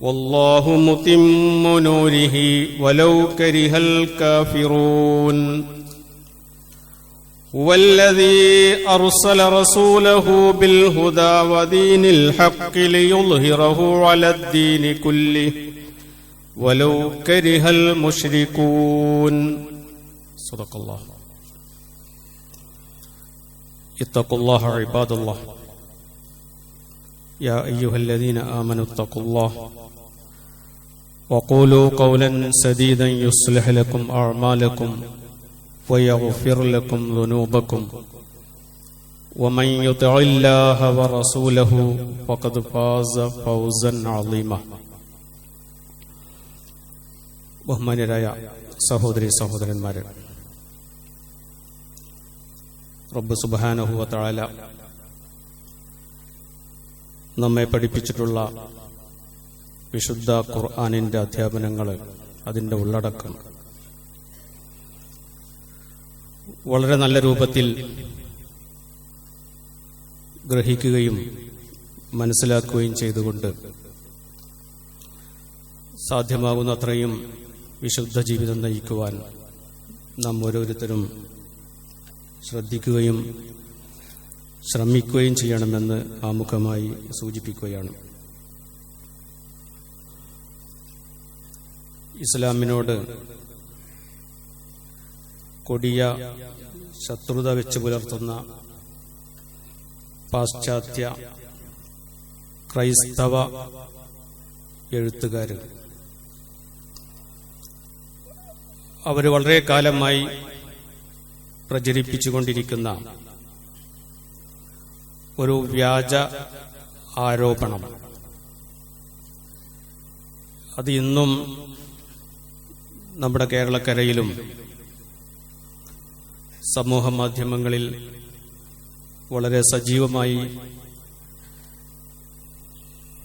والله متم نوره ولو كره الكافرون هو الذي أرسل رسوله بالهدى ودين الحق ليظهره على الدين كله ولو كره المشركون صدق الله. اتقوا الله عباد الله يا أيها الذين آمنوا اتقوا الله وقولوا قولا سديدا يصلح لكم أعمالكم ويغفر لكم ذنوبكم ومن يطع الله ورسوله فقد فاز فوزا عظيما. ബഹുമാന്യരായ സഹോദരി സഹോദരന്മാരെ, റബ്ബ് സുബ്ഹാനഹു വ തആല നമ്മെ പഠിപ്പിച്ചിട്ടുള്ള വിശുദ്ധ ഖുർആനിന്റെ അധ്യാപനങ്ങൾ, അതിന്റെ ഉള്ളടക്കം വളരെ നല്ല രൂപത്തിൽ ഗ്രഹിക്കുകയും മനസ്സിലാക്കുകയും ചെയ്തുകൊണ്ട് സാധ്യമാകുന്നത്രയും വിശുദ്ധ ജീവിതം നയിക്കുവാൻ നാം ഓരോരുത്തരും ശ്രദ്ധിക്കുകയും ശ്രമിക്കുകയും ചെയ്യണമെന്ന് ആമുഖമായി സൂചിപ്പിക്കുകയാണ്. ഇസ്ലാമിനോട് കൊടിയ ശത്രുത വെച്ച് പുലർത്തുന്ന പാശ്ചാത്യ ക്രൈസ്തവ എഴുത്തുകാർ അവർ വളരെ കാലമായി പ്രചരിപ്പിച്ചുകൊണ്ടിരിക്കുന്ന ഒരു വ്യാജ ആരോപണം, അത് ഇന്നും നമ്മുടെ കേരളക്കരയിലും സമൂഹ മാധ്യമങ്ങളിൽ വളരെ സജീവമായി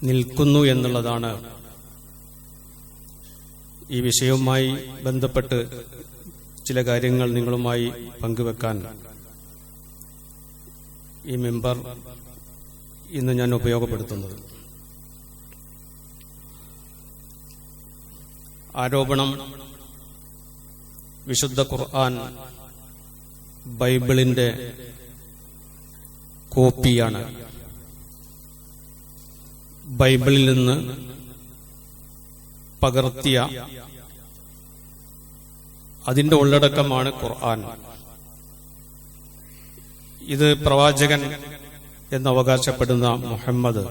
നിൽക്കുന്നു എന്നുള്ളതാണ് ഈ വിഷയവുമായി ബന്ധപ്പെട്ട് ചില കാര്യങ്ങൾ നിങ്ങളുമായി പങ്കുവെക്കാൻ ഈ മെമ്പർ ഇന്ന് ഞാൻ ഉപയോഗപ്പെടുത്തുന്നത്. ആരോപണം വിശുദ്ധ ഖുർആൻ ബൈബിളിന്റെ കോപ്പിയാണ്. ബൈബിളിൽ നിന്ന് പകർത്തിയ അതിന്റെ ഉള്ളടക്കമാണ് ഖുർആൻ. ഇത് പ്രവാചകൻ എന്നവകാശപ്പെടുന്ന മുഹമ്മദ്,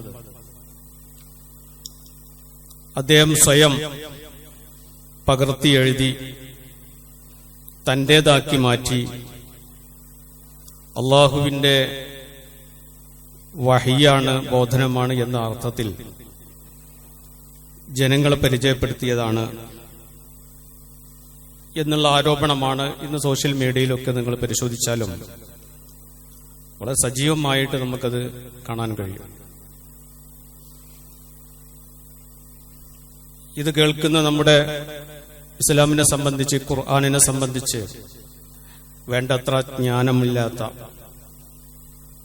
അദ്ദേഹം സ്വയം പകർത്തി എഴുതി തന്റേതാക്കി മാറ്റി അള്ളാഹുവിന്റെ വഹിയാണ്, ബോധനമാണ് എന്ന അർത്ഥത്തിൽ ജനങ്ങളെ പരിചയപ്പെടുത്തിയതാണ് എന്നുള്ള ആരോപണമാണ് ഇന്ന് സോഷ്യൽ മീഡിയയിലൊക്കെ നിങ്ങൾ പരിശോധിച്ചാലും വളരെ സജീവമായിട്ട് നമുക്കത് കാണാൻ കഴിയും. ഇത് കേൾക്കുന്ന നമ്മുടെ ഇസ്ലാമിനെ സംബന്ധിച്ച്, ഖുർആനിനെ സംബന്ധിച്ച് വേണ്ടത്ര ജ്ഞാനമില്ലാത്ത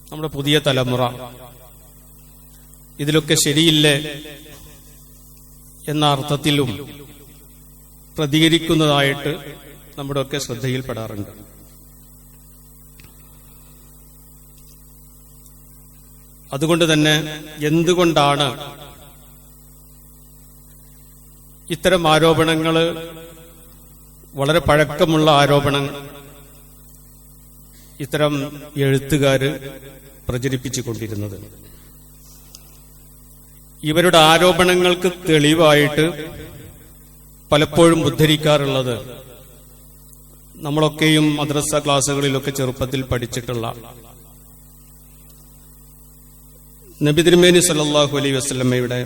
നമ്മുടെ പുതിയ തലമുറ ഇതിലൊക്കെ ശരിയില്ലേ എന്ന അർത്ഥത്തിലും പ്രതികരിക്കുന്നതായിട്ട് നമ്മുടെയൊക്കെ ശ്രദ്ധയിൽപ്പെടാറുണ്ട്. അതുകൊണ്ട് തന്നെ എന്തുകൊണ്ടാണ് ഇത്തരം ആരോപണങ്ങൾ, വളരെ പഴക്കമുള്ള ആരോപണങ്ങൾ ഇത്തരം എഴുത്തുകാർ പ്രചരിപ്പിച്ചുകൊണ്ടിരുന്നത്? ഇവരുടെ ആരോപണങ്ങൾക്ക് തെളിവായിട്ട് പലപ്പോഴും ഉദ്ധരിക്കാറുള്ളത് നമ്മളൊക്കെയും മദ്രസ ക്ലാസുകളിലൊക്കെ ചെറുപ്പത്തിൽ പഠിച്ചിട്ടുള്ള നബി തിരുമേനി സല്ലല്ലാഹു അലൈഹി വസല്ലമയുടെ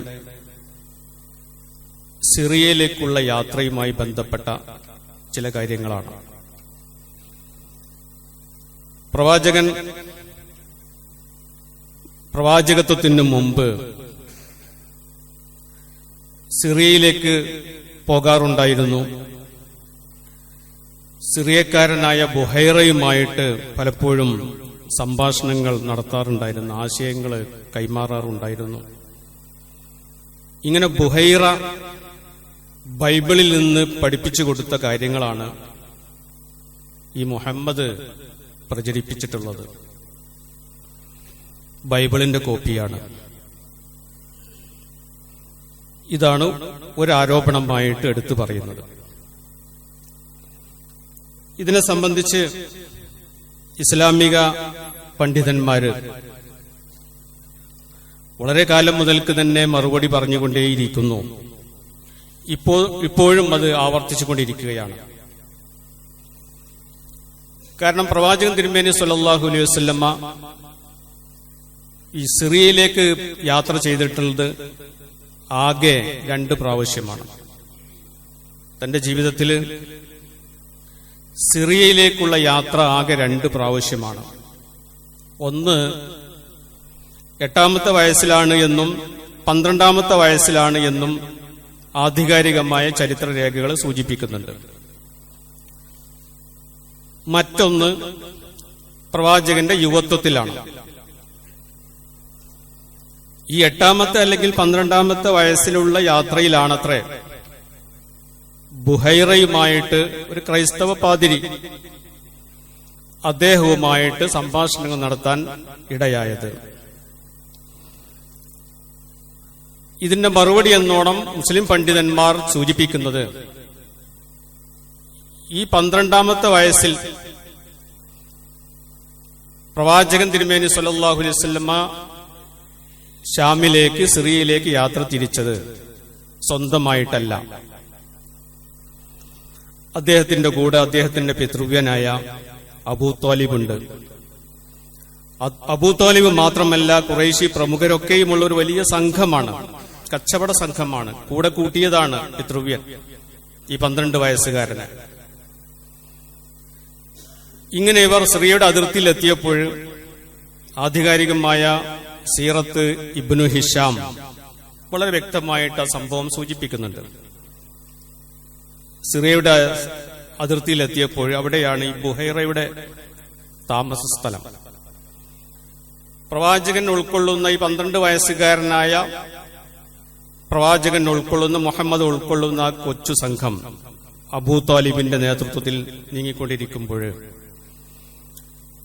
സിറിയയിലേക്കുള്ള യാത്രയുമായി ബന്ധപ്പെട്ട ചില കാര്യങ്ങളാണ്. പ്രവാചകത്വത്തിന് മുമ്പ് സിറിയയിലേക്ക് പോകാറുണ്ടായിരുന്നു. സിറിയക്കാരനായ ബുഹൈറയുമായിട്ട് പലപ്പോഴും സംഭാഷണങ്ങൾ നടത്താറുണ്ടായിരുന്നു, ആശയങ്ങൾ കൈമാറാറുണ്ടായിരുന്നു. ഇങ്ങനെ ബുഹൈറ ബൈബിളിൽ നിന്ന് പഠിപ്പിച്ചു കൊടുത്ത കാര്യങ്ങളാണ് ഈ മുഹമ്മദ് പ്രചരിപ്പിച്ചിട്ടുള്ളത്. ബൈബിളിന്റെ കോപ്പിയാണ്. ഇതാണ് ഒരു ആരോപണമായിട്ട് എടുത്തു പറയുന്നത്. ഇതിനെ സംബന്ധിച്ച് ഇസ്ലാമിക പണ്ഡിതന്മാര് വളരെ കാലം മുതൽക്ക് തന്നെ മറുപടി പറഞ്ഞുകൊണ്ടേയിരിക്കുന്നു. ഇപ്പോഴും അത് ആവർത്തിച്ചുകൊണ്ടിരിക്കുകയാണ്. കാരണം പ്രവാചകൻ തിരുമേനി സ്വല്ലല്ലാഹു അലൈഹി വസല്ലമ ഈ സിറിയയിലേക്ക് യാത്ര ചെയ്തിട്ടുള്ളത് ആകെ 2 പ്രാവശ്യമാണ്. തന്റെ ജീവിതത്തിൽ സിറിയയിലേക്കുള്ള യാത്ര ആകെ 2 പ്രാവശ്യമാണ്. ഒന്ന് 8ാമത്തെ വയസ്സിലാണ് എന്നും 12ാമത്തെ വയസ്സിലാണ് എന്നും ആധികാരികമായ ചരിത്രരേഖകൾ സൂചിപ്പിക്കുന്നുണ്ട്. മറ്റൊന്ന് പ്രവാചകന്റെ യുവത്വത്തിലാണ്. ഈ 8ാമത്തെ അല്ലെങ്കിൽ 12ാമത്തെ വയസ്സിലുള്ള യാത്രയിലാണത്രേ ബുഹൈറയുമായിട്ട് ഒരു ക്രൈസ്തവ പാതിരി അദ്ദേഹവുമായിട്ട് സംഭാഷണങ്ങൾ നടത്താൻ ഇടയായത്. ഇതിന്റെ മറുപടി എന്നോണം മുസ്ലിം പണ്ഡിതന്മാർ സൂചിപ്പിക്കുന്നത് ഈ 12ാമത്തെ വയസ്സിൽ പ്രവാചകൻ തിരുമേനി സ്വല്ലല്ലാഹു അലൈഹി വസല്ലമ ഷാമിലേക്ക് സിറിയയിലേക്ക് യാത്ര തിരിച്ചത് സ്വന്തമായിട്ടല്ല. അദ്ദേഹത്തിന്റെ കൂടെ അദ്ദേഹത്തിന്റെ പിതൃവ്യനായ അബൂ ത്വാലിബുണ്ട്. അബൂ ത്വാലിബ് മാത്രമല്ല, ഖുറൈശി പ്രമുഖരൊക്കെയുമുള്ള ഒരു വലിയ സംഘമാണ്, കച്ചവട സംഘമാണ്. കൂടെ കൂട്ടിയതാണ് പിതൃവ്യൻ ഈ 12 വയസ്സുകാരന്. ഇങ്ങനെ ഇവർ സിറിയയുടെ അതിർത്തിയിൽ എത്തിയപ്പോൾ ആധികാരികമായ സീറത്ത് ഇബ്നു ഹിഷാം വളരെ വ്യക്തമായിട്ട് ആ സംഭവം സൂചിപ്പിക്കുന്നുണ്ട്. സിറിയയുടെ അതിർത്തിയിലെത്തിയപ്പോൾ അവിടെയാണ് ഈ ബുഹൈറയുടെ താമസ സ്ഥലം. പ്രവാചകൻ ഉൾക്കൊള്ളുന്ന ഈ 12 വയസ്സുകാരനായ പ്രവാചകൻ ഉൾക്കൊള്ളുന്ന മുഹമ്മദ് ഉൾക്കൊള്ളുന്ന കൊച്ചു സംഘം അബൂ ത്വാലിബിന്റെ നേതൃത്വത്തിൽ നീങ്ങിക്കൊണ്ടിരിക്കുമ്പോൾ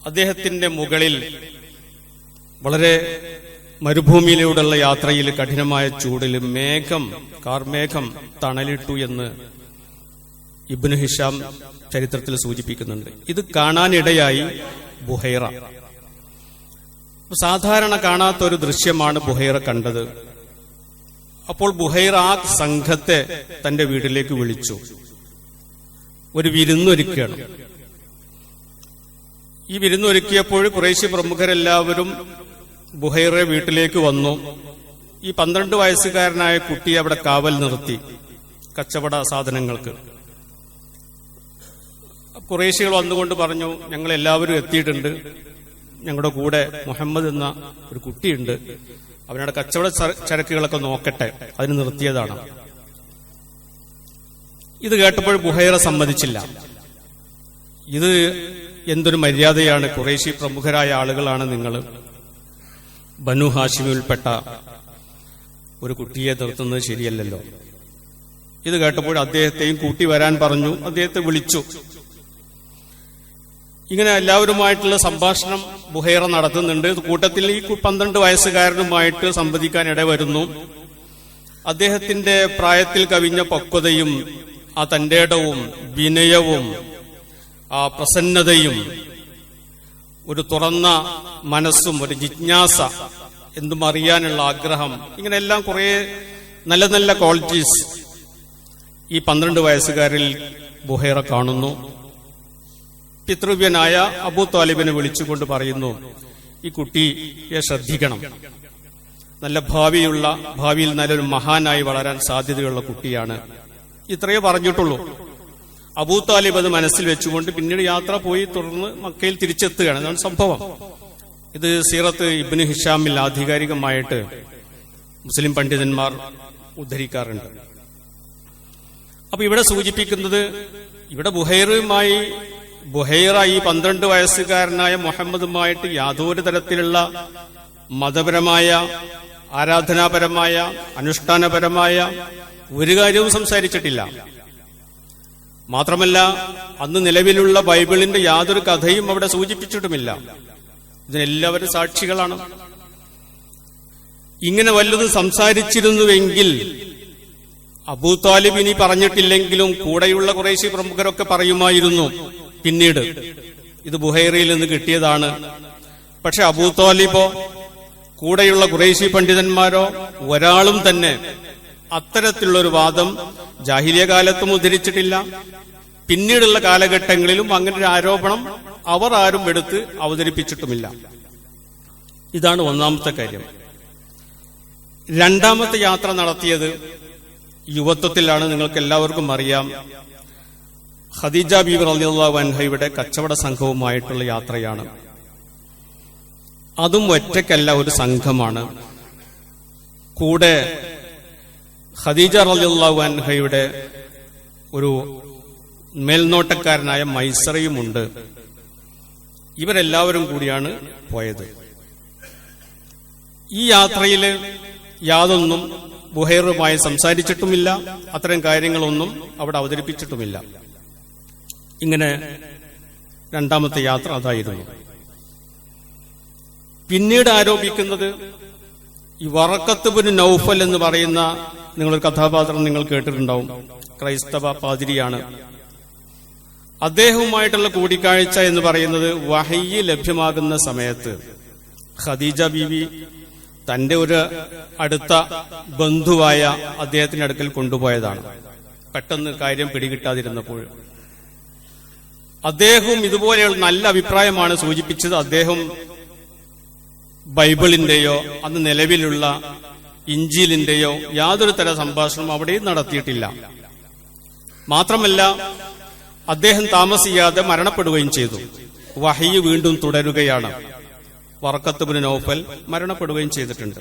അദ്ദേഹത്തിന്റെ മുകളിൽ വളരെ മരുഭൂമിയിലൂടെയുള്ള യാത്രയിൽ കഠിനമായ ചൂടിൽ കാർമേഘം തണലിട്ടു എന്ന് ഇബ്നു ഹിഷാം ചരിത്രത്തിൽ സൂചിപ്പിക്കുന്നുണ്ട്. ഇത് കാണാനിടയായി ബുഹൈറ. സാധാരണ കാണാത്തൊരു ദൃശ്യമാണ് ബുഹൈറ കണ്ടത്. അപ്പോൾ ബുഹൈറ ആ സംഘത്തെ തന്റെ വീട്ടിലേക്ക് വിളിച്ചു, ഒരു വിരുന്നൊരുക്കുകയാണ്. ഈ വിരുന്നൊരുക്കിയപ്പോൾ ഖുറൈശി പ്രമുഖരെല്ലാവരും ബുഹൈറ വീട്ടിലേക്ക് വന്നു. ഈ 12 വയസ്സുകാരനായ കുട്ടിയെ അവിടെ കാവൽ നിർത്തി കച്ചവട സാധനങ്ങൾക്ക്. ഖുറൈശികൾ വന്നുകൊണ്ട് പറഞ്ഞു, ഞങ്ങൾ എല്ലാവരും എത്തിയിട്ടുണ്ട്, ഞങ്ങളുടെ കൂടെ മുഹമ്മദ് എന്ന ഒരു കുട്ടിയുണ്ട്, അവനോട് കച്ചവട ചരക്കുകളൊക്കെ നോക്കട്ടെ, അതിന് നിർത്തിയതാണ്. ഇത് കേട്ടപ്പോൾ ബുഹൈറ സമ്മതിച്ചില്ല. ഇത് എന്തൊരു മര്യാദയാണ്, ഖുറൈശി പ്രമുഖരായ ആളുകളാണ് നിങ്ങൾ, ബനു ഹാഷിമിൽപ്പെട്ട ഒരു കുട്ടിയെ നിർത്തുന്നത് ശരിയല്ലല്ലോ. ഇത് കേട്ടപ്പോൾ അദ്ദേഹത്തെയും കൂട്ടി വരാൻ പറഞ്ഞു. അദ്ദേഹത്തെ വിളിച്ചു. ഇങ്ങനെ എല്ലാവരുമായിട്ടുള്ള സംഭാഷണം ബുഹൈറ നടത്തുന്നുണ്ട്. കൂട്ടത്തിൽ ഈ 12 വയസ്സുകാരനുമായിട്ട് സംവദിക്കാൻ ഇടവരുന്നു. അദ്ദേഹത്തിന്റെ പ്രായത്തിൽ കവിഞ്ഞ പക്വതയും ആ തന്റേടവും വിനയവും ആ പ്രസന്നതയും ഒരു തുറന്ന മനസ്സും ഒരു ജിജ്ഞാസ, എന്തും അറിയാനുള്ള ആഗ്രഹം, ഇങ്ങനെയെല്ലാം കുറെ നല്ല നല്ല ക്വാളിറ്റീസ് ഈ 12 വയസ്സുകാരിൽ ബുഹൈറ കാണുന്നു. പിതൃവ്യനായ അബൂ ത്വാലിബിനെ വിളിച്ചുകൊണ്ട് പറയുന്നു, ഈ കുട്ടിയെ ശ്രദ്ധിക്കണം, നല്ല ഭാവിയിൽ നല്ലൊരു മഹാനായി വളരാൻ സാധ്യതയുള്ള കുട്ടിയാണ്. ഇത്രയേ പറഞ്ഞിട്ടുള്ളൂ. അബൂ ത്വാലിബ് അത് മനസ്സിൽ വെച്ചുകൊണ്ട് പിന്നീട് യാത്ര പോയി തുടർന്ന് മക്കയിൽ തിരിച്ചെത്തുകയാണ്. അതാണ് സംഭവം. ഇത് സീറത്ത് ഇബ്നു ഹിഷാമിൽ ആധികാരികമായിട്ട് മുസ്ലിം പണ്ഡിതന്മാർ ഉദ്ധരിക്കാറുണ്ട്. അപ്പൊ ഇവിടെ സൂചിപ്പിക്കുന്നത്, ഇവിടെ ബുഹൈറ ഈ 12 വയസ്സുകാരനായ മുഹമ്മദുമായിട്ട് യാതൊരു തരത്തിലുള്ള മതപരമായ ആരാധനാപരമായ അനുഷ്ഠാനപരമായ ഒരു കാര്യവും സംസാരിച്ചിട്ടില്ല. മാത്രമല്ല, അന്ന് നിലവിലുള്ള ബൈബിളിന്റെ യാതൊരു കഥയും അവിടെ സൂചിപ്പിച്ചിട്ടുമില്ല. ഇതിനെല്ലാവരും സാക്ഷികളാണ്. ഇങ്ങനെ വല്ലതും സംസാരിച്ചിരുന്നുവെങ്കിൽ അബൂ താലിബ് ഇനി പറഞ്ഞിട്ടില്ലെങ്കിലും കൂടെയുള്ള ഖുറൈശി പ്രമുഖരൊക്കെ പറയുമായിരുന്നു, പിന്നീട് ഇത് ബുഹൈറയിൽ നിന്ന് കിട്ടിയതാണ്. പക്ഷെ അബൂ താലിബോ കൂടെയുള്ള ഖുറൈശി പണ്ഡിതന്മാരോ ഒരാളും തന്നെ അത്തരത്തിലുള്ളൊരു വാദം ജാഹിലിയ കാലത്തും ഉദ്ധരിച്ചിട്ടില്ല. പിന്നീടുള്ള കാലഘട്ടങ്ങളിലും അങ്ങനെ ഒരു ആരോപണം അവർ ആരും എടുത്ത് അവതരിപ്പിച്ചിട്ടുമില്ല. ഇതാണ് ഒന്നാമത്തെ കാര്യം. രണ്ടാമത്തെ യാത്ര നടത്തിയത് യുവത്വത്തിലാണ്. നിങ്ങൾക്ക് എല്ലാവർക്കും അറിയാം, ഖദീജ ബീവി റളിയല്ലാഹു അൻഹയുടെ കച്ചവട സംഘവുമായിട്ടുള്ള യാത്രയാണ്. അതും ഒറ്റയ്ക്കല്ല, ഒരു സംഘമാണ്. കൂടെ ഖദീജ റളിയല്ലാഹു അൻഹയുടെ ഒരു മേൽനോട്ടക്കാരനായ മൈസറയുമുണ്ട്. ഇവരെല്ലാവരും കൂടിയാണ് പോയത്. ഈ യാത്രയിൽ യാതൊന്നും ബുഹൈറുമായി സംസാരിച്ചിട്ടുമില്ല, അത്തരം കാര്യങ്ങളൊന്നും അവിടെ അവതരിപ്പിച്ചിട്ടുമില്ല. ഇങ്ങനെ രണ്ടാമത്തെ യാത്ര അതായിരുന്നു. പിന്നീട് ആരോപിക്കുന്നത് ഈ വറഖത്ത് ഇബ്നു നൗഫൽ എന്ന് പറയുന്ന നിങ്ങളൊരു കഥാപാത്രം നിങ്ങൾ കേട്ടിട്ടുണ്ടാവും, ക്രൈസ്തവ പാതിരിയാണ്. അദ്ദേഹവുമായിട്ടുള്ള കൂടിക്കാഴ്ച എന്ന് പറയുന്നത് വഹയ്യ് ലഭ്യമാകുന്ന സമയത്ത് ഖദീജ ബീവി തന്റെ ഒരു അടുത്ത ബന്ധുവായ അദ്ദേഹത്തിന്റെ അടുക്കൽ കൊണ്ടുപോയതാണ്. പെട്ടെന്ന് കാര്യം പിടികിട്ടാതിരുന്നപ്പോൾ അദ്ദേഹവും ഇതുപോലെയുള്ള നല്ല അഭിപ്രായമാണ് സൂചിപ്പിച്ചത്. അദ്ദേഹം ബൈബിളിന്റെയോ അന്ന് നിലവിലുള്ള ഇഞ്ചീലിന്റെയോ യാതൊരു തര സംഭാഷണം അവിടെയും നടത്തിയിട്ടില്ല. മാത്രമല്ല, അദ്ദേഹം താമസിയാതെ മരണപ്പെടുകയും ചെയ്തു. വഹയ്യ് വീണ്ടും തുടരുകയാണ്. വറഖത്ത് ഇബ്നു നൗഫൽ മരണപ്പെടുകയും ചെയ്തിട്ടുണ്ട്.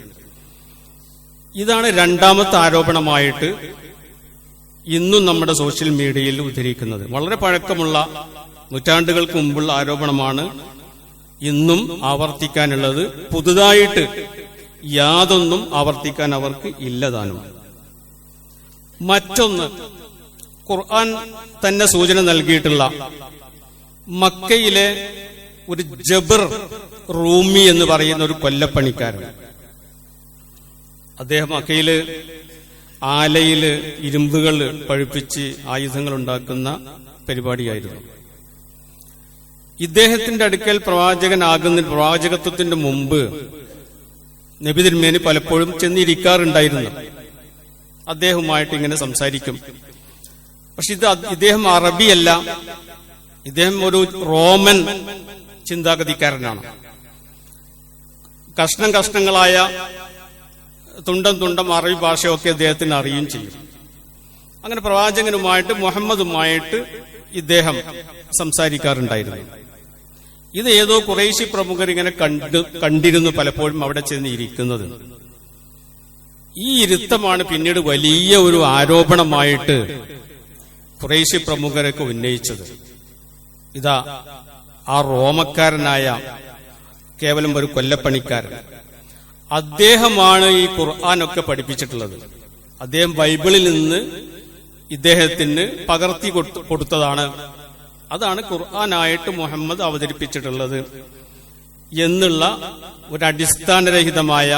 ഇതാണ് രണ്ടാമത്തെ ആരോപണമായിട്ട് ഇന്നും നമ്മുടെ സോഷ്യൽ മീഡിയയിൽ ഉദ്ധരിക്കുന്നത്. വളരെ പഴക്കമുള്ള, നൂറ്റാണ്ടുകൾക്ക് മുമ്പുള്ള ആരോപണമാണ് ഇന്നും ആവർത്തിക്കാനുള്ളത്. പുതുതായിട്ട് യാതൊന്നും ആവർത്തിക്കാൻ അവർക്ക് ഇല്ലതാനും. മറ്റൊന്ന്, ഖുർആൻ തന്നെ സൂചന നൽകിയിട്ടുള്ള മക്കയിലെ ഒരു ജബർ റൂമി എന്ന് പറയുന്ന ഒരു കൊല്ലപ്പണിക്കാരൻ. അദ്ദേഹം മക്കയില് ആലയില് ഇരുമ്പുകൾ പഴുപ്പിച്ച് ആയുധങ്ങൾ ഉണ്ടാക്കുന്ന പരിപാടിയായിരുന്നു. ഇദ്ദേഹത്തിന്റെ അടുക്കൽ പ്രവാചകത്വത്തിന്റെ മുമ്പ് നബി തിരുമേനി പലപ്പോഴും ചെന്നിരിക്കാറുണ്ടായിരുന്നു. അദ്ദേഹവുമായിട്ട് ഇങ്ങനെ സംസാരിക്കും. പക്ഷെ ഇദ്ദേഹം അറബിയല്ല, ഇദ്ദേഹം ഒരു റോമൻ ചിന്താഗതിക്കാരനാണ്. കഷ്ണങ്ങളായ തുണ്ടം അറബി ഭാഷയൊക്കെ അദ്ദേഹത്തിന് അറിയുകയും ചെയ്യും. അങ്ങനെ പ്രവാചകനുമായിട്ട് മുഹമ്മദുമായിട്ട് ഇദ്ദേഹം സംസാരിക്കാറുണ്ടായിരുന്നു. ഇത് ഏതോ ഖുറൈശി പ്രമുഖർ ഇങ്ങനെ കണ്ടിരുന്നു പലപ്പോഴും അവിടെ ചെന്ന് ഇരിക്കുന്നത്. ഈ ഇരുത്തമാണ് പിന്നീട് വലിയ ഒരു ആരോപണമായിട്ട് ഖുറൈശി പ്രമുഖരൊക്കെ ഉന്നയിച്ചത്. ഇതാ ആ റോമക്കാരനായ കേവലം ഒരു കൊല്ലപ്പണിക്കാരൻ, അദ്ദേഹമാണ് ഈ ഖുർആനൊക്കെ പഠിപ്പിച്ചിട്ടുള്ളത്. അദ്ദേഹം ബൈബിളിൽ നിന്ന് ഇദ്ദേഹത്തിന് പകർത്തി കൊടുത്തതാണ്. അതാണ് ഖുർആനായിട്ട് മുഹമ്മദ് അവതരിപ്പിച്ചിട്ടുള്ളത് എന്നുള്ള ഒരു അടിസ്ഥാനരഹിതമായ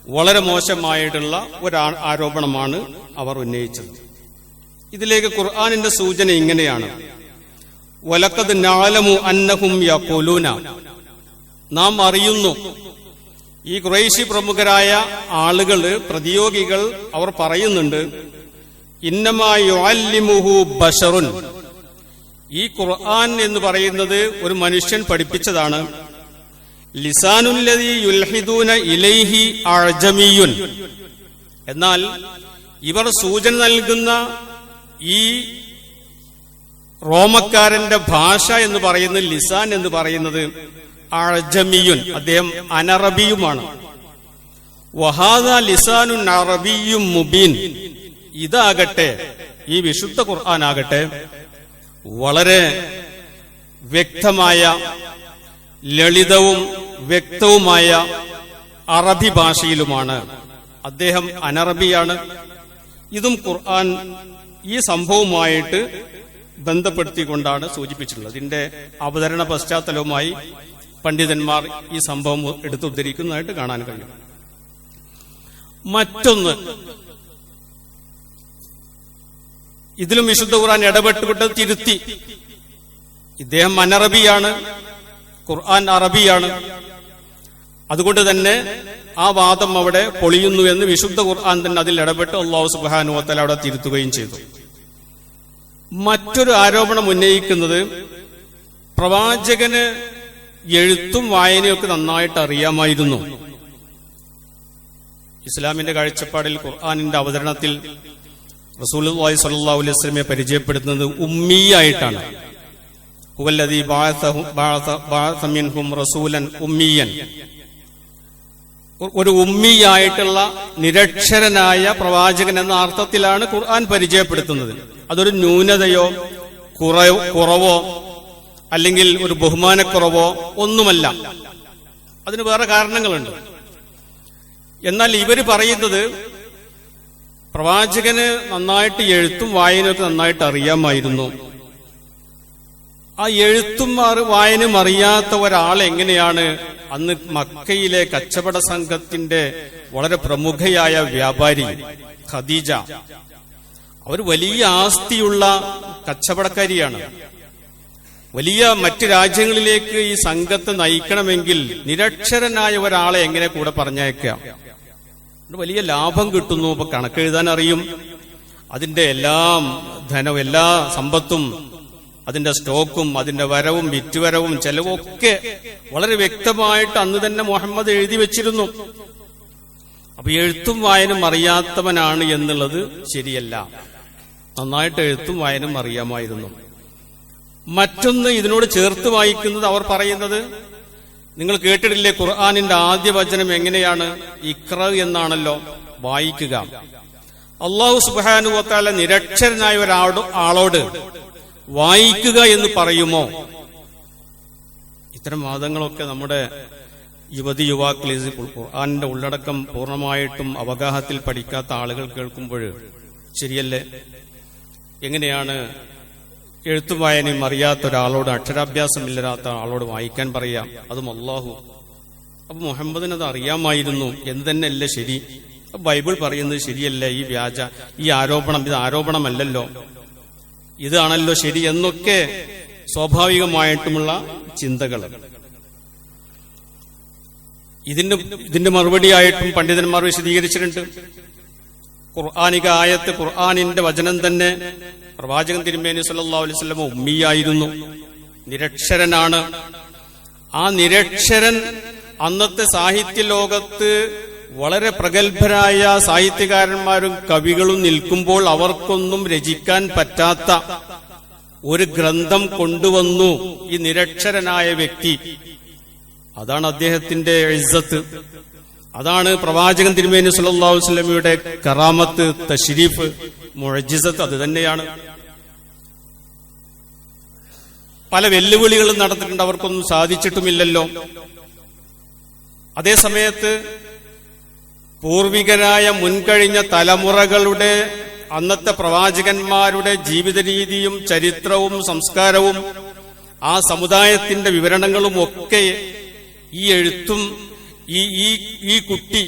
വളരെ മോശമായിട്ടുള്ള ഒരു ആരോപണമാണ് അവർ ഉന്നയിച്ചത്. ഇതിലേക്ക് ഖുർആനിന്റെ സൂചന ഇങ്ങനെയാണ്: വലഖദ് നഅലമു അന്നഹും യഖൂലൂന, നാം അറിയുന്നു, ഈ ഖുറൈശി പ്രമുഖരായ ആളുകള്, പ്രതിയോഗികൾ, അവർ പറയുന്നുണ്ട്, ഇന്നമാ യുഅല്ലിമുഹു ബശറുൻ, ഈ ഖുർആൻ എന്ന് പറയുന്നത് ഒരു മനുഷ്യൻ പഠിപ്പിച്ചതാണ്. ലിസാനുല്ലദീ യുൽഹിദൂന ഇലൈഹി അഅ്ജമിയുൻ, എന്നാൽ ഇവർ സൂചന നൽകുന്ന ഈ റോമക്കാരന്റെ ഭാഷ എന്ന് പറയുന്നത്, ലിസാൻ എന്ന് പറയുന്നത് അഅ്ജമിയുൻ, അദ്ദേഹം അനറബിയുമാണ്. വഹാദാ ലിസാനുൻ അറബിയ്യും മുബീൻ, ഇതാകട്ടെ, ഈ വിശുദ്ധ ഖുർആനാകട്ടെ വളരെ വ്യക്തമായ, ലളിതവും വ്യക്തവുമായ അറബി ഭാഷയിലുമാണ്. അദ്ദേഹം അനറബിയാണ്. ഇതും ഖുർആൻ ഈ സംഭവവുമായിട്ട് ബന്ധപ്പെടുത്തിക്കൊണ്ടാണ് സൂചിപ്പിച്ചിട്ടുള്ളത്. ഇതിന്റെ അവതരണ പശ്ചാത്തലവുമായി പണ്ഡിതന്മാർ ഈ സംഭവം എടുത്തുദ്ധരിക്കുന്നതായിട്ട് കാണാൻ കഴിയും. മറ്റൊന്ന്, ഇതിലും വിശുദ്ധ ഖുർആൻ ഇടപെട്ടുകൊണ്ട് തിരുത്തി. ഇദ്ദേഹം അനറബിയാണ്, ഖുർആൻ അറബിയാണ്. അതുകൊണ്ട് തന്നെ ആ വാദം അവിടെ പൊളിയുന്നു എന്ന് വിശുദ്ധ ഖുർആൻ തന്നെ അതിൽ ഇടപെട്ട് അല്ലാഹു സുബ്ഹാനഹു വ തആല അവിടെ തിരുത്തുകയും ചെയ്തു. മറ്റൊരു ആരോപണം ഉന്നയിക്കുന്നത് പ്രവാചകന് എഴുത്തും വായനയൊക്കെ നന്നായിട്ട് അറിയാമായിരുന്നു. ഇസ്ലാമിന്റെ കാഴ്ചപ്പാടിൽ ഖുർആനിന്റെ അവതരണത്തിൽ റസൂലുള്ളാഹി സ്വല്ലല്ലാഹു അലൈഹി വസല്ലമയെ പരിചയപ്പെടുത്തുന്നത് ഉമ്മിയായിട്ടാണ്. ഹുവല്ലദീ ബഅസ മിൻഹും റസൂലൻ ഉമ്മിയൻ. ഒരു ഉമ്മിയായിട്ടുള്ള നിരക്ഷരനായ പ്രവാചകൻ എന്ന അർത്ഥത്തിലാണ് ഖുർആൻ പരിചയപ്പെടുത്തുന്നത്. അതൊരു ന്യൂനതയോ കുറവോ അല്ലെങ്കിൽ ഒരു ബഹുമാനക്കുറവോ ഒന്നുമല്ല. അതിന് വേറെ കാരണങ്ങളുണ്ട്. എന്നാൽ ഇവര് പറയുന്നത് പ്രവാചകന് നന്നായിട്ട് എഴുത്തും വായനയൊക്കെ നന്നായിട്ട് അറിയാമായിരുന്നു. ആ എഴുത്തും വായനയും അറിയാത്ത ഒരാൾ എങ്ങനെയാണ് അന്ന് മക്കയിലെ കച്ചവട സംഘത്തിന്റെ വളരെ പ്രമുഖയായ വ്യാപാരി ഖദീജ, അവർ വലിയ ആസ്തിയുള്ള കച്ചവടക്കാരിയാണ്. വലിയ മറ്റ് രാജ്യങ്ങളിലേക്ക് ഈ സംഘത്തെ നയിക്കണമെങ്കിൽ നിരക്ഷരനായ ഒരാളെ എങ്ങനെ കൂടെ പറഞ്ഞയക്കാം? വലിയ ലാഭം കിട്ടുന്നു. ഇപ്പൊ കണക്കെഴുതാൻ അറിയും. അതിന്റെ എല്ലാം ധനവും എല്ലാ സമ്പത്തും അതിന്റെ സ്റ്റോക്കും അതിന്റെ വരവും വിറ്റുവരവും ചെലവും ഒക്കെ വളരെ വ്യക്തമായിട്ട് അന്ന് തന്നെ മുഹമ്മദ് എഴുതി വെച്ചിരുന്നു. അപ്പൊ എഴുത്തും വായനും അറിയാത്തവനാണ് എന്നുള്ളത് ശരിയല്ല. നന്നായിട്ട് എഴുത്തും വായനും അറിയാമായിരുന്നു. മറ്റൊന്ന് ഇതിനോട് ചേർത്ത് വായിക്കുന്നത് അവർ പറയുന്നത്, നിങ്ങൾ കേട്ടിട്ടില്ലേ ഖുർആനിന്റെ ആദ്യ വചനം എങ്ങനെയാണ്? ഇഖ്റ എന്നാണല്ലോ, വായിക്കുക. അല്ലാഹു സുബ്ഹാനഹു വ തആല നിരക്ഷരനായ ഒരാളോട് വായിക്കുക എന്ന് പറയുമോ? ഇത്തരം വാദങ്ങളൊക്കെ നമ്മുടെ യുവതി യുവാക്കൾ ഖുർആനിന്റെ ഉള്ളടക്കം പൂർണ്ണമായിട്ടും അവഗാഹത്തിൽ പഠിക്കാത്ത ആളുകൾ കേൾക്കുമ്പോൾ ശരിയല്ലേ? എങ്ങനെയാണ് എഴുത്തും വായനയും അറിയാത്ത ഒരാളോട്, അക്ഷരാഭ്യാസമില്ലാത്ത ആളോട് വായിക്കാൻ പറയാം? അതും അല്ലാഹു. അപ്പൊ മുഹമ്മദിന് അത് അറിയാമായിരുന്നു എന്ന് തന്നെയല്ലേ ശരി? ബൈബിൾ പറയുന്നത് ശരിയല്ലേ? ഈ ആരോപണം ഇത് ആരോപണമല്ലല്ലോ, ഇതാണല്ലോ ശരി എന്നൊക്കെ സ്വാഭാവികമായിട്ടുമുള്ള ചിന്തകൾ. ഇതിന്റെ മറുപടിയായിട്ടും പണ്ഡിതന്മാർ വിശദീകരിച്ചിട്ടുണ്ട്. ഖുർആനിക ആയത്ത്, ഖുർആനിന്റെ വചനം തന്നെ പ്രവാചകൻ തിരുമേനി സല്ലല്ലാഹു അലൈഹി വസല്ലം ഉമ്മിയായിരുന്നു, നിരക്ഷരനാണ്. ആ നിരക്ഷരൻ അന്നത്തെ സാഹിത്യ ലോകത്ത് വളരെ പ്രഗത്ഭരായ സാഹിത്യകാരന്മാരും കവികളും നിൽക്കുമ്പോൾ അവർക്കൊന്നും രചിക്കാൻ പറ്റാത്ത ഒരു ഗ്രന്ഥം കൊണ്ടുവന്നു ഈ നിരക്ഷരനായ വ്യക്തി. അതാണ് അദ്ദേഹത്തിന്റെ ഇസ്സത്ത്. അതാണ് പ്രവാചകൻ തിരുമേനി സല്ലല്ലാഹു അലൈഹി വസല്ലമയുടെ കറാമത്ത്, തശ്രീഫ്, മുഅ്ജിസത്ത്. അത് തന്നെയാണ്. പല വെല്ലുവിളികളും നടത്തിയിട്ടുണ്ട്, അവർക്കൊന്നും സാധിച്ചിട്ടുമില്ലല്ലോ. അതേസമയത്ത് പൂർവികരായ മുൻകഴിഞ്ഞ തലമുറകളുടെ അന്നത്തെ പ്രവാചകന്മാരുടെ ജീവിത രീതിയും ചരിത്രവും സംസ്കാരവും ആ സമുദായത്തിന്റെ വിവരണങ്ങളും ഒക്കെ ഈ എഴുത്തും ഈ കുട്ടി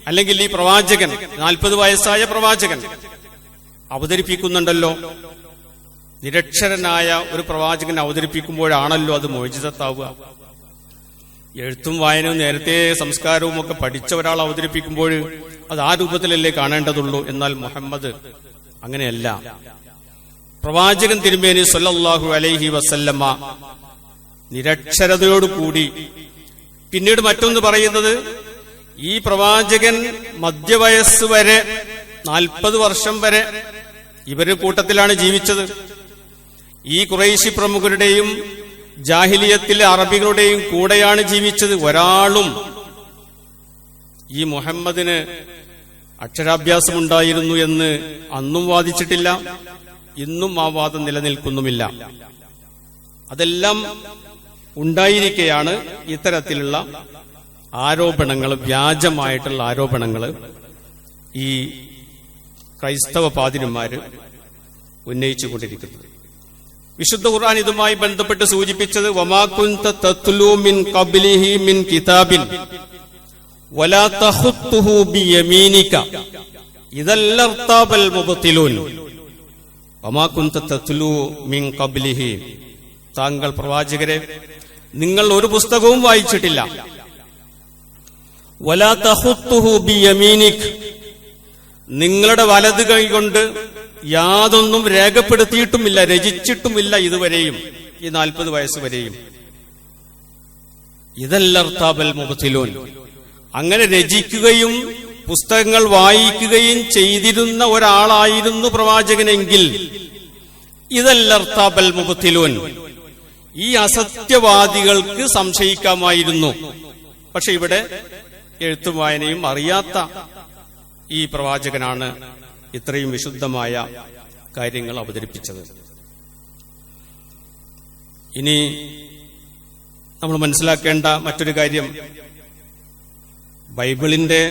അല്ലെങ്കിൽ ഈ പ്രവാചകൻ, 40 വയസ്സായ പ്രവാചകൻ അവതരിപ്പിക്കുന്നുണ്ടല്ലോ. നിരക്ഷരനായ ഒരു പ്രവാചകൻ അവതരിപ്പിക്കുമ്പോഴാണല്ലോ അത് മുഅ്ജിസത്താവുക. എഴുത്തും വായനവും നേരത്തെ സംസ്കാരവും ഒക്കെ പഠിച്ച ഒരാൾ അവതരിപ്പിക്കുമ്പോൾ അത് ആ രൂപത്തിലല്ലേ കാണേണ്ടതുള്ളൂ. എന്നാൽ മുഹമ്മദ് അങ്ങനെയല്ല. പ്രവാചകൻ തിരുമേനി സല്ലല്ലാഹു അലൈഹി വസല്ലമ നിരക്ഷരതയോടുകൂടി. പിന്നീട് മറ്റൊന്ന് പറയുന്നത്, ഈ പ്രവാചകൻ മധ്യവയസ്സ് വരെ 40 വർഷം വരെ ഇവരുടെ കൂട്ടത്തിലാണ് ജീവിച്ചത്. ഈ ഖുറൈശി പ്രമുഖരുടെയും ജാഹിലിയത്തിലെ അറബികളുടെയും കൂടെയാണ് ജീവിച്ചത്. ഒരാളും ഈ മുഹമ്മദിന് അക്ഷരാഭ്യാസമുണ്ടായിരുന്നു എന്ന് അന്നും വാദിച്ചിട്ടില്ല, ഇന്നും ആ വാദം നിലനിൽക്കുന്നുമില്ല. അതെല്ലാം ഉണ്ടായിരിക്കെയാണ് ഇത്തരത്തിലുള്ള ആരോപണങ്ങൾ, വ്യാജമായിട്ടുള്ള ആരോപണങ്ങൾ ഈ ക്രൈസ്തവ പാതിരിമാര് ഉന്നയിച്ചുകൊണ്ടിരിക്കുന്നത്. വിശുദ്ധ ഖുർആൻ ഇതുമായി ബന്ധപ്പെട്ട് സൂചിപ്പിച്ചത് വമാ കുൻത തത്ലൂ മിൻ ഖബ്ലിഹി മിൻ കിതാബിൻ വലാ തഖുത്തുഹു ബിയമീനിക ഇദല്ലർതാബൽ മുബ്തിലൂൻ. വമാ കുൻത തത്ലൂ മിൻ ഖബ്ലിഹി, താങ്കൾ പ്രവാചകരെ നിങ്ങൾ ഒരു പുസ്തകവും വായിച്ചിട്ടില്ല. വലാ തഖുത്തുഹു ബിയമീനിക, നിങ്ങളുടെ വലത് കൈ കൊണ്ട് യാതൊന്നും രേഖപ്പെടുത്തിയിട്ടുമില്ല, രചിച്ചിട്ടുമില്ല ഇതുവരെയും, ഈ 40 വയസ്സ് വരെയും. ഇദല്ലർതാബൽ മുബ്തിലൂൻ, അങ്ങനെ രചിക്കുകയും പുസ്തകങ്ങൾ വായിക്കുകയും ചെയ്തിരുന്ന ഒരാളായിരുന്നു പ്രവാചകനെങ്കിൽ ഇദല്ലർതാബൽ മുബ്തിലൂൻ, ഈ അസത്യവാദികൾക്ക് സംശയിക്കാമായിരുന്നു. പക്ഷെ ഇവിടെ എഴുത്തും വായനയും അറിയാത്ത ഈ പ്രവാചകനാണ് ഇത്രയും വിശുദ്ധമായ കാര്യങ്ങൾ അവതരിപ്പിച്ചത്. ഇനി നമ്മൾ മനസ്സിലാക്കേണ്ട മറ്റൊരു കാര്യം, ബൈബിളിന്റെ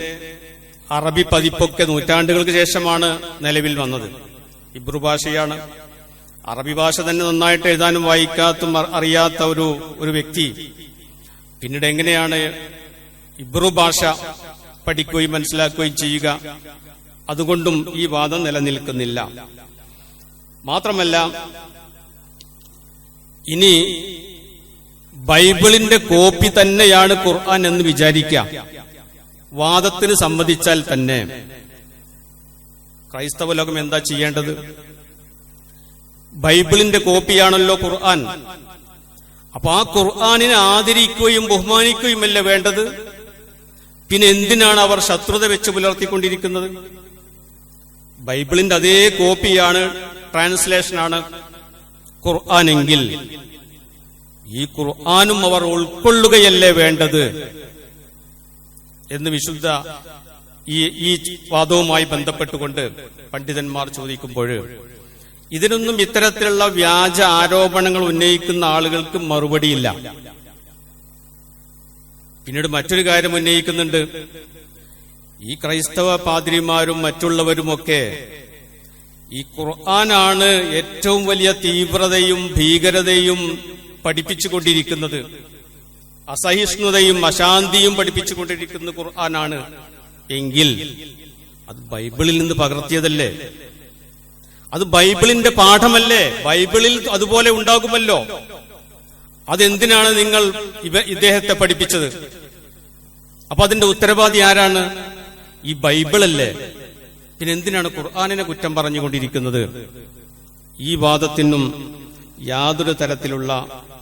അറബി പതിപ്പൊക്കെ നൂറ്റാണ്ടുകൾക്ക് ശേഷമാണ് നിലവിൽ വന്നത്. ഇബ്രു ഭാഷയാണ്. അറബി ഭാഷ തന്നെ നന്നായിട്ട് എഴുതാനും വായിക്കാത്തും അറിയാത്ത ഒരു വ്യക്തി പിന്നീട് എങ്ങനെയാണ് ഇബ്രു ഭാഷ പഠിക്കുകയും മനസ്സിലാക്കുകയും ചെയ്യുക? അതുകൊണ്ടും ഈ വാദം നിലനിൽക്കുന്നില്ല. മാത്രമല്ല, ഇനി ബൈബിളിന്റെ കോപ്പി തന്നെയാണ് ഖുർആൻ എന്ന് വിചാരിക്കുക, വാദത്തിന് സമ്മതിച്ചാൽ തന്നെ ക്രൈസ്തവ ലോകം എന്താ ചെയ്യേണ്ടത്? ബൈബിളിന്റെ കോപ്പിയാണല്ലോ ഖുർആൻ. അപ്പൊ ആ ഖുർആനിനെ ആദരിക്കുകയും ബഹുമാനിക്കുകയുമല്ലേ വേണ്ടത്? പിന്നെ എന്തിനാണ് അവർ ശത്രുത വെച്ച് പുലർത്തിക്കൊണ്ടിരിക്കുന്നത്? ബൈബിളിന്റെ അതേ കോപ്പിയാണ്, ട്രാൻസ്ലേഷനാണ് ഖുർആനെങ്കിൽ ഈ ഖുർആനും അവർ ഉൾക്കൊള്ളുകയല്ലേ വേണ്ടത് എന്ന് വിശുദ്ധ ഈ വാദവുമായി ബന്ധപ്പെട്ടുകൊണ്ട് പണ്ഡിതന്മാർ ചോദിക്കുമ്പോൾ ഇതിനൊന്നും ഇത്തരത്തിലുള്ള വ്യാജ ആരോപണങ്ങൾ ഉന്നയിക്കുന്ന ആളുകൾക്ക് മറുപടിയില്ല. പിന്നീട് മറ്റൊരു കാര്യം ഉന്നയിക്കുന്നുണ്ട്. ഈ ക്രൈസ്തവ പാദ്രിമാരും മറ്റുള്ളവരുമൊക്കെ ഈ ഖുർആനാണ് ഏറ്റവും വലിയ തീവ്രതയും ഭീകരതയും പഠിപ്പിച്ചുകൊണ്ടിരിക്കുന്നത്, അസഹിഷ്ണുതയും അശാന്തിയും പഠിപ്പിച്ചുകൊണ്ടിരിക്കുന്ന ഖുർആനാണ് എങ്കിൽ അത് ബൈബിളിൽ നിന്ന് പകർത്തിയതല്ലേ? അത് ബൈബിളിന്റെ പാഠമല്ലേ? ബൈബിളിൽ അതുപോലെ ഉണ്ടാകുമല്ലോ. അതെന്തിനാണ് നിങ്ങൾ ഇദ്ദേഹത്തെ പഠിപ്പിച്ചത്? അപ്പൊ അതിന്റെ ഉത്തരവാദി ആരാണ്? ഈ ബൈബിളല്ലേ. പിന്നെ എന്തിനാണ് ഖുർആനിനെ കുറ്റം പറഞ്ഞുകൊണ്ടിരിക്കുന്നത്? ഈ വാദത്തിനും യാതൊരു തരത്തിലുള്ള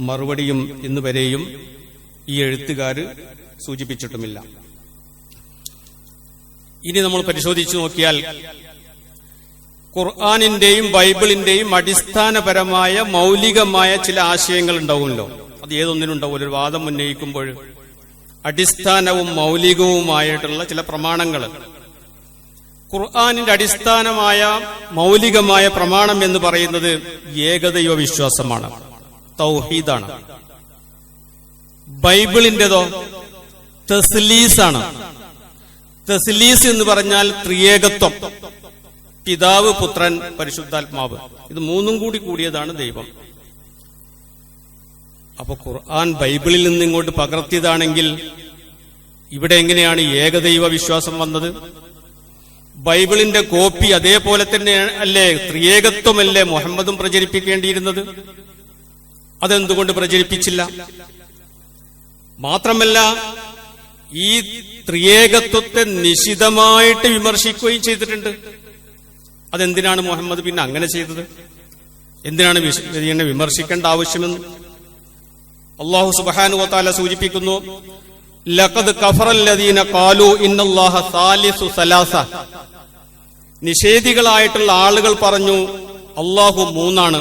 മറുപടിയും ഇന്നുവരെയും ഈ എഴുത്തുകാര് സൂചിപ്പിച്ചിട്ടുമില്ല. ഇനി നമ്മൾ പരിശോധിച്ചു നോക്കിയാൽ ഖുർആനിന്റെയും ബൈബിളിന്റെയും അടിസ്ഥാനപരമായ മൗലികമായ ചില ആശയങ്ങൾ ഉണ്ടാവുമല്ലോ. അത് ഏതൊന്നിനുണ്ടാവും. ഒരു വാദം ഉന്നയിക്കുമ്പോൾ അടിസ്ഥാനവും മൗലികവുമായിട്ടുള്ള ചില പ്രമാണങ്ങൾ. ഖുർആനിന്റെ അടിസ്ഥാനമായ മൗലികമായ പ്രമാണം എന്ന് പറയുന്നത് ഏകദൈവ വിശ്വാസമാണ്, തൗഹീദാണ്. ബൈബിളിന്റേതോ തസ്ലീസാണ്. തസ്ലീസ് എന്ന് പറഞ്ഞാൽ ത്രിയേകത്വം, പിതാവ്, പുത്രൻ, പരിശുദ്ധാത്മാവ്. ഇത് മൂന്നും കൂടി കൂടിയതാണ് ദൈവം. അപ്പൊ ഖുർആൻ ബൈബിളിൽ നിന്ന് ഇങ്ങോട്ട് പകർത്തിയതാണെങ്കിൽ ഇവിടെ എങ്ങനെയാണ് ഏകദൈവ വിശ്വാസം വന്നത്? ബൈബിളിന്റെ കോപ്പി അതേപോലെ തന്നെ അല്ലേ, ത്രിയേകത്വമല്ലേ മുഹമ്മദും പ്രചരിപ്പിക്കേണ്ടിയിരുന്നത്? അതെന്തുകൊണ്ട് പ്രചരിപ്പിച്ചില്ല? മാത്രമല്ല, ഈ ത്രിയേകത്വത്തെ നിശിതമായിട്ട് വിമർശിക്കുകയും ചെയ്തിട്ടുണ്ട്. അതെന്തിനാണ് മുഹമ്മദ് പിന്നെ അങ്ങനെ ചെയ്തത്? എന്തിനാണ് ഇതിനെ വിമർശിക്കേണ്ട ആവശ്യമെന്ന് അല്ലാഹു സുബ്ഹാനഹു വ തആല സൂചിപ്പിക്കുന്നു. ലഖദ് കഫറല്ലദീന ഖാലൂ ഇന്നല്ലാഹ സാലിസു സലാസ. നിഷേധികളായിട്ടുള്ള ആളുകൾ പറഞ്ഞു അല്ലാഹു മൂന്നാണ്.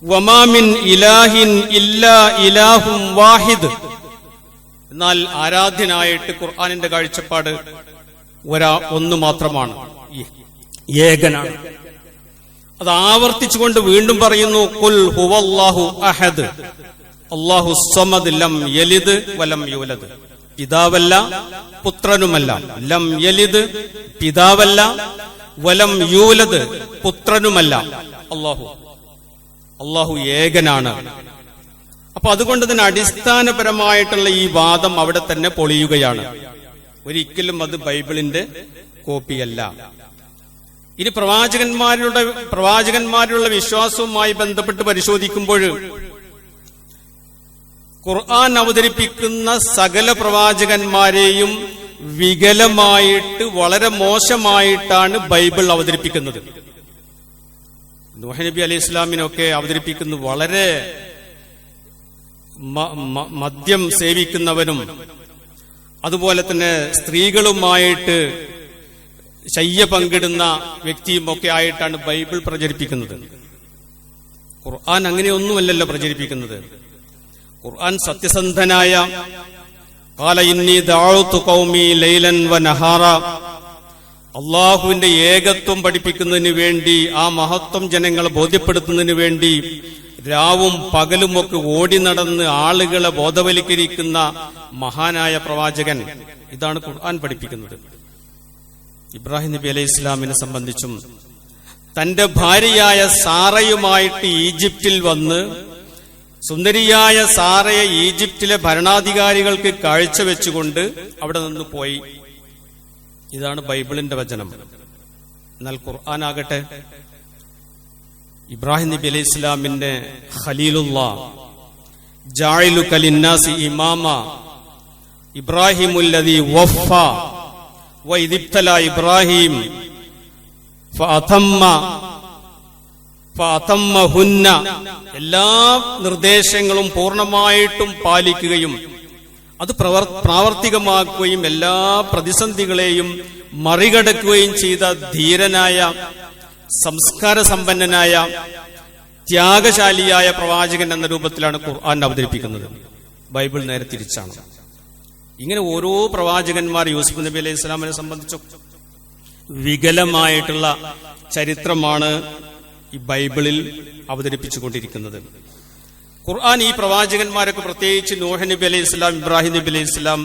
വമാ മിൻ ഇലാഹിൻ ഇല്ലാ ഇലാഹും വാഹിദ്. എന്നാൽ ആരാധ്യനായിട്ട് ഖുർആനിന്റെ കാഴ്ചപ്പാട് ഒന്ന് മാത്രമാണ്, ഏകനാണ്. അത് ആവർത്തിച്ചുകൊണ്ട് വീണ്ടും പറയുന്നു, ഖുൽ ഹുവല്ലാഹു അഹദ് അല്ലാഹു സ്വമദ് ലം യലിദ് വലം യൂലദ്. പിതാവല്ല പുത്രനുമല്ല. ലം യലിദ് പിതാവല്ല, വലം യൂലദ് പുത്രനുമല്ല. അള്ളാഹു ഏകനാണ്. അപ്പൊ അതുകൊണ്ട് തന്നെ അടിസ്ഥാനപരമായിട്ടുള്ള ഈ വാദം അവിടെ തന്നെ പൊളിയുകയാണ്. ഒരിക്കലും അത് ബൈബിളിന്റെ കോപ്പിയല്ല. ഇനി പ്രവാചകന്മാരുടെ വിശ്വാസവുമായി ബന്ധപ്പെട്ട് പരിശോധിക്കുമ്പോൾ ഖുർആൻ അവതരിപ്പിക്കുന്ന സകല പ്രവാചകന്മാരെയും വികലമായിട്ട് വളരെ മോശമായിട്ടാണ് ബൈബിൾ അവതരിപ്പിക്കുന്നത്. നൂഹ് നബി അലൈഹി ഇസ്ലാമിനൊക്കെ അവതരിപ്പിക്കുന്നത് വളരെ മദ്യം സേവിക്കുന്നവനും അതുപോലെ തന്നെ സ്ത്രീകളുമായിട്ട് ശയ്യ പങ്കിടുന്ന വ്യക്തിയും ഒക്കെ ആയിട്ടാണ് ബൈബിൾ പ്രചരിപ്പിക്കുന്നത്. ഖുർആൻ അങ്ങനെയൊന്നുമല്ലല്ലോ പ്രചരിപ്പിക്കുന്നത്. ഖുർആൻ സത്യസന്ധനായ ഖാല ഇന്നി ദഅഉതു ഖൗമി ലൈലൻ വനഹാറ, അള്ളാഹുവിന്റെ ഏകത്വം പഠിപ്പിക്കുന്നതിന് വേണ്ടി, ആ മഹത്വം ജനങ്ങളെ ബോധ്യപ്പെടുത്തുന്നതിന് വേണ്ടി രാവും പകലുമൊക്കെ ഓടി നടന്ന് ആളുകളെ ബോധവൽക്കരിക്കുന്ന മഹാനായ പ്രവാചകൻ. ഇതാണ് ഖുർആൻ പഠിപ്പിക്കുന്നത്. ഇബ്രാഹിം നബി അലൈഹി ഇസ്ലാമിനെ സംബന്ധിച്ചും തന്റെ ഭാര്യയായ സാറയുമായിട്ട് ഈജിപ്തിൽ വന്ന് സുന്ദരിയായ സാറയെ ഈജിപ്തിലെ ഭരണാധികാരികൾക്ക് കാഴ്ചവെച്ചുകൊണ്ട് അവിടെ നിന്ന് പോയി. ഇതാണ് ബൈബിളിന്റെ വചനം. എന്നാൽ ഖുർആൻ ആകട്ടെ ഇബ്രാഹിം നബി അലൈഹി ഇസ്ലാമിന്റെ ഖലീലുല്ലാ, ജാഇലുക ലിന്നാസി ഇമാമ, ഇബ്രാഹിമുല്ലദീ വഫ വഇദ്ബ്തല ഇബ്രാഹിം ഫഅതമ്മഹുന്ന, എല്ലാ നിർദ്ദേശങ്ങളും പൂർണ്ണമായിട്ടും പാലിക്കുകയും അത് പ്രാവർത്തികമാക്കുകയും എല്ലാ പ്രതിസന്ധികളെയും മറികടക്കുകയും ചെയ്ത ധീരനായ, സംസ്കാര സമ്പന്നനായ, ത്യാഗശാലിയായ പ്രവാചകൻ എന്ന രൂപത്തിലാണ് ഖുർആൻ അവതരിപ്പിക്കുന്നത്. ബൈബിൾ നേരെ തിരിച്ചാണ്. ഇങ്ങനെ ഓരോ പ്രവാചകന്മാർ, യൂസുഫ് നബി അലൈഹി ഇസ്ലാമിനെ സംബന്ധിച്ച് വികലമായിട്ടുള്ള ചരിത്രമാണ് ഈ ബൈബിളിൽ അവതരിപ്പിച്ചുകൊണ്ടിരിക്കുന്നത്. ഖുർആൻ ഈ പ്രവാചകന്മാരൊക്കെ, പ്രത്യേകിച്ച് നൂഹ് നബി അലൈഹി ഇസ്ലാം, ഇബ്രാഹിം നബി അലൈഹി ഇസ്ലാം,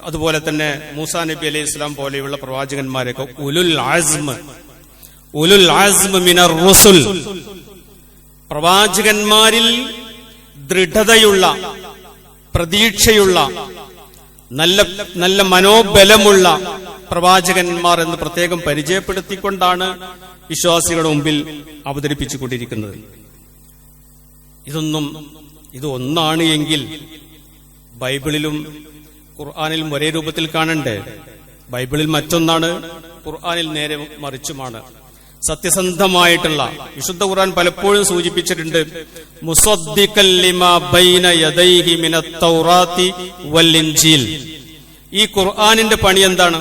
അതുപോലെ തന്നെ മൂസാ നബി അലൈഹി ഇസ്ലാം പോലെയുള്ള പ്രവാചകന്മാരൊക്കെ ഉലുൽ അസ്മ മിനർ റുസുൽ, പ്രവാചകന്മാരിൽ ദൃഢതയുള്ള, പ്രതീക്ഷയുള്ള, നല്ല മനോബലമുള്ള പ്രവാചകന്മാർ എന്ന് പ്രത്യേകം പരിചയപ്പെടുത്തിക്കൊണ്ടാണ് വിശ്വാസികളുടെ മുമ്പിൽ അവതരിപ്പിച്ചുകൊണ്ടിരിക്കുന്നത്. ഇതൊന്നാണ് എങ്കിൽ ബൈബിളിലും ഖുർആനിലും ഒരേ രൂപത്തിൽ കാണണ്ടേ? ബൈബിളിൽ മറ്റൊന്നാണ്, ഖുർആനിൽ നേരെ മറിച്ചുമാണ്. സത്യസന്ധമായിട്ടുള്ള വിശുദ്ധ ഖുർആൻ പലപ്പോഴും സൂചിപ്പിച്ചിട്ടുണ്ട്, മുസദ്ദിഖൻ ലിമാ ബൈന യദൈഹി മിനത്ത് തൗറാത്തി വൽ ഇൻജീൽ. ഈ ഖുർആനിന്റെ പണി എന്താണ്?